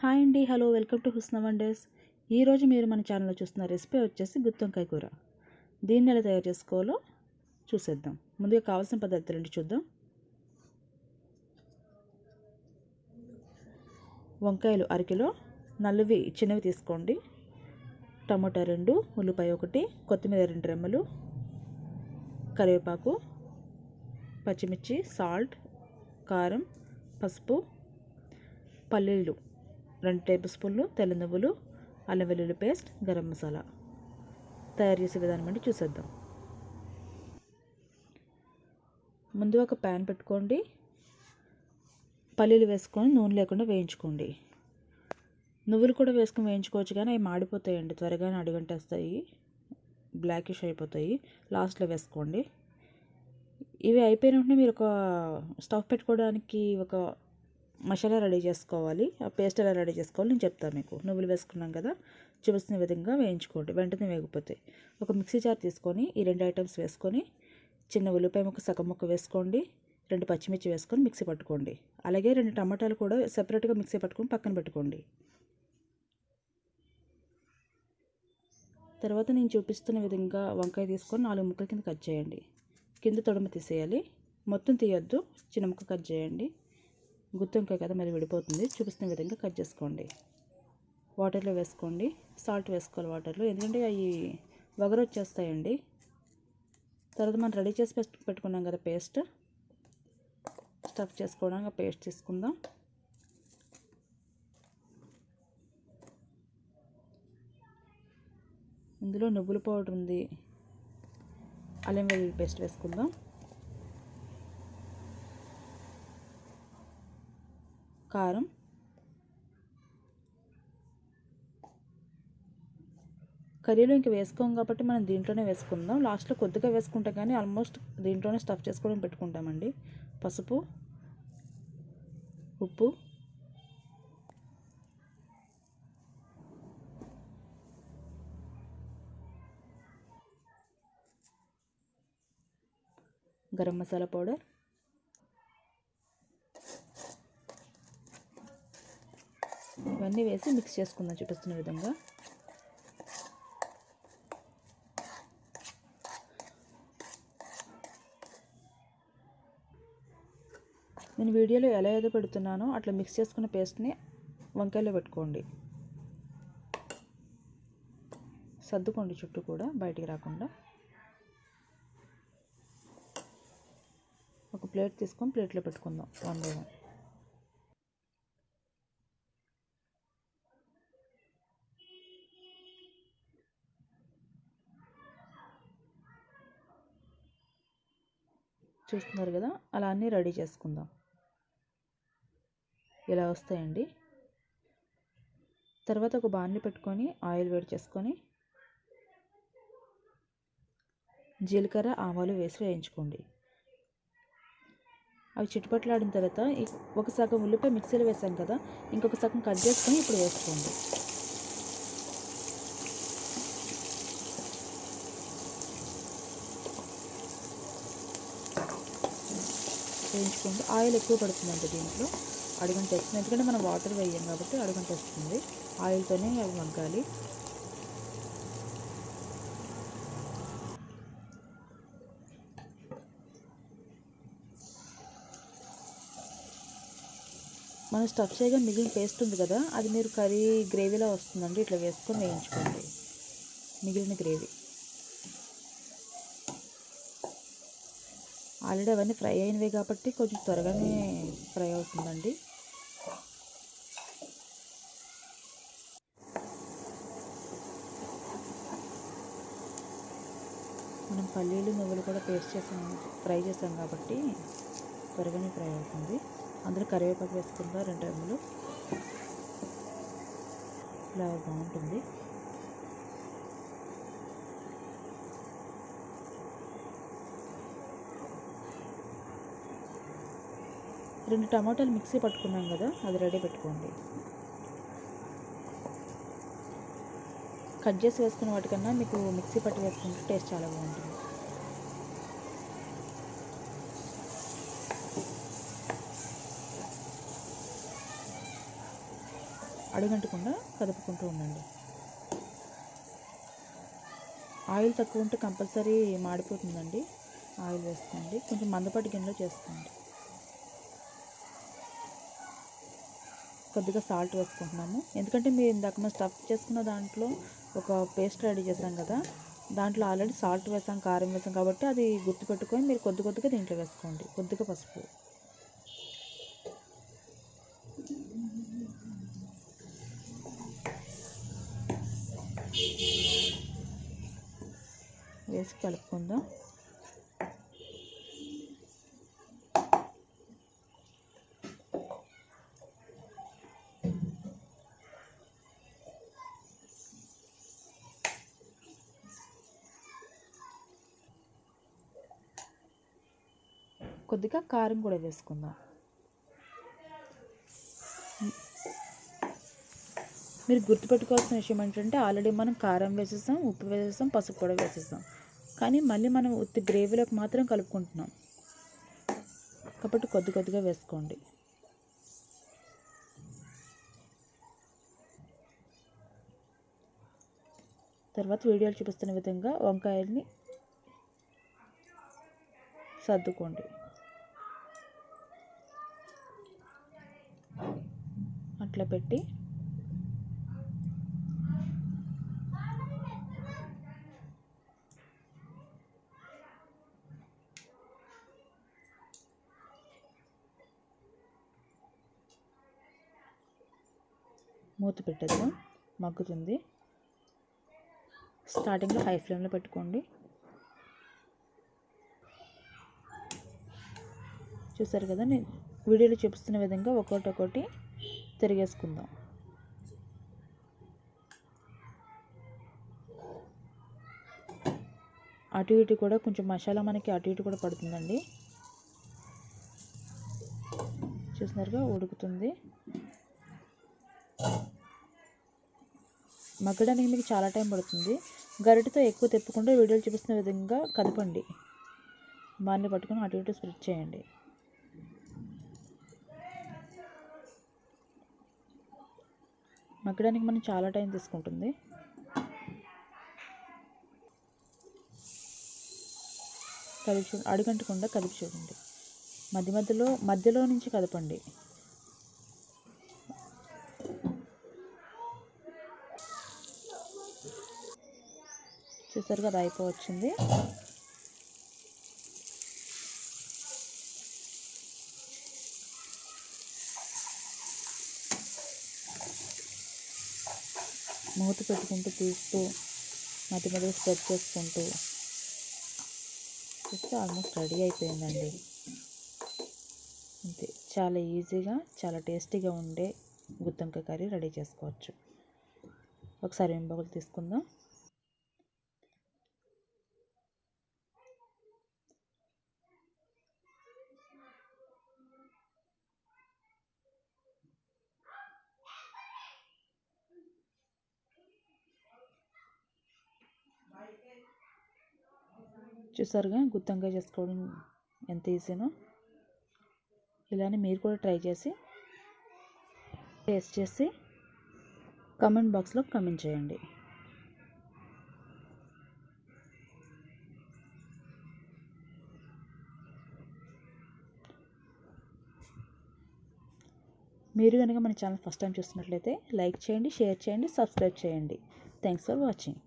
Hi అండి, hello, welcome to Husna wonders. ఈరోజు మీరు మన ఛానల్లో చూస్తున్న రెసిపీ వచ్చేసి గుత్తి వంకాయ కూర. దీన్ని ఎలా తయారు చేసుకోవాలో చూసేద్దాం. ముందుగా కావాల్సిన పదార్థాలు చూద్దాం. వంకాయలు అరకిలో, నల్లవి చిన్నవి తీసుకోండి. టమాటా 2, ఉల్లిపాయ 1, కొత్తిమీర 2 రెమ్మలు, కరివేపాకు, పచ్చిమిర్చి, సాల్ట్, కారం, పసుపు, పల్లీలు 2 టేబుల్ స్పూన్లు, తెల్ల నువ్వులు, అల్లం వెల్లుల్లి పేస్ట్, గరం మసాలా. తయారు చేసే విధానం అంటే చూసేద్దాం. ముందు ఒక ప్యాన్ పెట్టుకోండి. పల్లీలు వేసుకొని నూనె లేకుండా వేయించుకోండి. నువ్వులు కూడా వేసుకొని వేయించుకోవచ్చు, కానీ అవి మాడిపోతాయండి, త్వరగానే అడుగంటేస్తాయి, బ్లాకిష్ అయిపోతాయి. లాస్ట్లో వేసుకోండి. ఇవి అయిపోయిన వెంటనే మీరు ఒక స్టవ్ పెట్టుకోవడానికి ఒక మసాలా రెడీ చేసుకోవాలి. ఆ పేస్ట్ ఎలా రెడీ చేసుకోవాలి నేను చెప్తాను మీకు. నువ్వులు వేసుకున్నాం కదా, చూపిస్తున్న విధంగా వేయించుకోండి, వెంటనే వేగిపోతాయి. ఒక మిక్సీ జార్ తీసుకొని ఈ 2 ఐటమ్స్ వేసుకొని, చిన్న ఉల్లిపాయ ముక్క సగం ముక్క వేసుకోండి, 2 పచ్చిమిర్చి వేసుకొని మిక్సీ పట్టుకోండి. అలాగే 2 టమాటాలు కూడా సెపరేట్గా మిక్సీ పట్టుకొని పక్కన పెట్టుకోండి. తర్వాత నేను చూపిస్తున్న విధంగా వంకాయ తీసుకొని 4 ముక్కల కింద కట్ చేయండి. కింద తొడమ తీసేయాలి, మొత్తం తీయొద్దు, చిన్న ముక్క కట్ చేయండి. గుత్తి వంకాయ కదా, మరి విడిపోతుంది. చూపిస్తున్న విధంగా కట్ చేసుకోండి. వాటర్లో వేసుకోండి, సాల్ట్ వేసుకోవాలి వాటర్లో, ఎందుకంటే అవి వగరు వచ్చేస్తాయండి. తర్వాత మనం రెడీ చేసి పెట్టుకున్నాం కదా పేస్ట్, స్టఫ్ చేసుకోవడానికి పేస్ట్ తీసుకుందాం. ఇందులో నువ్వుల పౌడర్ ఉంది, అల్లం వెల్లుల్లి పేస్ట్ వేసుకుందాం. కారం, కర్రీలో ఇంక వేసుకోం కాబట్టి మనం దీంట్లోనే వేసుకుందాం. లాస్ట్లో కొద్దిగా వేసుకుంటాం, కానీ ఆల్మోస్ట్ దీంట్లోనే స్టఫ్ చేసుకోవడం పెట్టుకుంటామండి. పసుపు, ఉప్పు, గరం మసాలా పౌడర్, ఇవన్నీ వేసి మిక్స్ చేసుకుందాం చూపిస్తున్న విధంగా. నేను వీడియోలో ఎలా ఏదో పెడుతున్నానో అట్లా మిక్స్ చేసుకున్న పేస్ట్ని వంకాయలో పెట్టుకోండి. సర్దుకోండి చుట్టూ కూడా, బయటికి రాకుండా. ఒక ప్లేట్ తీసుకొని ప్లేట్లో పెట్టుకుందాం 1 బై 1. చూస్తున్నారు కదా, అలా అన్నీ రెడీ చేసుకుందాం. ఇలా వస్తాయండి. తర్వాత ఒక బాణలి పెట్టుకొని ఆయిల్ వేడి చేసుకొని జీలకర్ర, ఆవాలు వేసి వేయించుకోండి. అవి చిట్టుపట్లాడిన తర్వాత ఒక సగం ఉల్లిపాయ మిక్సీలో వేసాం కదా, ఇంకొక సగం కట్ చేసుకొని ఇప్పుడు వేసుకోండి. వేయించుకోండి. ఆయిల్ ఎక్కువ పడుతుందండి దీంట్లో, అడుగంట వస్తుంది, ఎందుకంటే మనం వాటర్ వేయం కాబట్టి అడుగంట వస్తుంది. ఆయిల్తోనే అవి మగ్గాలి. మనం స్టఫ్ చేయగా మిగిలిన పేస్ట్ ఉంది కదా, అది మీరు కర్రీ గ్రేవీలా వస్తుందండి, ఇట్లా వేసుకొని వేయించుకోండి మిగిలిన గ్రేవీ. ఆల్రెడీ అవన్నీ ఫ్రై అయినవే కాబట్టి కొంచెం త్వరగానే ఫ్రై అవుతుందండి. మనం పల్లీలు, నువ్వులు కూడా పేస్ట్ చేసాం, ఫ్రై చేసాం కాబట్టి త్వరగానే ఫ్రై అవుతుంది. అందులో కరివేపాకు వేసుకుందా 2 రెమ్మలు, ఫ్లేవర్ బాగుంటుంది. రెండు టమాటాలు మిక్సీ పట్టుకున్నాం కదా, అది రెడీ పెట్టుకోండి. కట్ చేసి వేసుకున్న వాటికన్నా మీకు మిక్సీ పట్టి వేసుకుంటే టేస్ట్ చాలా బాగుంటుంది. అడుగంటకుండా కదుపుకుంటూ ఉండండి. ఆయిల్ తక్కువ ఉంటే కంపల్సరీ మాడిపోతుందండి. ఆయిల్ వేసుకోండి. కొంచెం మందపాటి గిన్నెలో చేసుకోండి. కొద్దిగా సాల్ట్ వేసుకుంటున్నాము, ఎందుకంటే మీరు ఇందాక మనం స్టఫ్ చేసుకున్న దాంట్లో ఒక పేస్ట్ రెడీ చేసాం కదా, దాంట్లో ఆల్రెడీ సాల్ట్ వేసాం, కారం వేసాం కాబట్టి అది గుర్తుపెట్టుకొని మీరు కొద్దిగా దీంట్లో వేసుకోండి. కొద్దిగా పసుపు వేసి కలుపుకుందాం. కొద్దిగా కారం కూడా వేసుకుందాం. మీరు గుర్తుపెట్టుకోవాల్సిన విషయం ఏంటంటే ఆల్రెడీ మనం కారం వేసేసాం, ఉప్పు వేసేసాం, పసుపు కూడా వేసేసాం, కానీ మళ్ళీ మనం ఉత్తి గ్రేవీలోకి మాత్రం కలుపుకుంటున్నాం కాబట్టి కొద్దిగా వేసుకోండి. తర్వాత వీడియోలు చూపిస్తున్న విధంగా వంకాయల్ని సర్దుకోండి. అట్లా పెట్టి మూత పెట్టేద్దాం. మగ్గుతుంది. స్టార్టింగ్లో హై ఫ్లేమ్లో పెట్టుకోండి. చూసారు కదా, నేను వీడియోలో చూపిస్తున్న విధంగా ఒక్కొక్కటి తిరిగేసుకుందాం. అటు ఇటు కూడా కొంచెం మసాలా మనకి అటు ఇటు కూడా పడుతుందండి. చూసినారుగా ఉడుకుతుంది. మగ్గడానికి మీకు చాలా టైం పడుతుంది. గరిటెతో ఎక్కువ తిప్పకుండా వీడియోలు చూపిస్తున్న విధంగా కదపండి. బాగానే పట్టుకొని అటు ఇటు స్ప్రెడ్ చేయండి. మగ్గడానికి మనం చాలా టైం తీసుకుంటుంది. అడుగంటకుండా కదిపి చూడండి. మధ్యలో నుంచి కదపండి. చూసారు కదా, అయిపోవచ్చింది. మూత పెట్టుకుంటూ తీస్తూ మధ్య స్ప్రెడ్ చేసుకుంటూ చూస్తే ఆల్మోస్ట్ రెడీ అయిపోయిందండి. అంతే, చాలా ఈజీగా చాలా టేస్టీగా ఉండే గుత్తొంకాయ కర్రీ రెడీ చేసుకోవచ్చు. ఒకసారి బౌల్ తీసుకుందాం. చూసారుగా గుత్తొంకాయ చేసుకోవడం ఎంత ఈజీనో. ఇలానే మీరు కూడా ట్రై చేసి టేస్ట్ చేసి కామెంట్ బాక్స్లో కామెంట్ చేయండి. మీరు కనుక మన ఛానల్ ఫస్ట్ టైం చూస్తున్నట్లయితే లైక్ చేయండి, షేర్ చేయండి, సబ్స్క్రైబ్ చేయండి. Thanks for watching.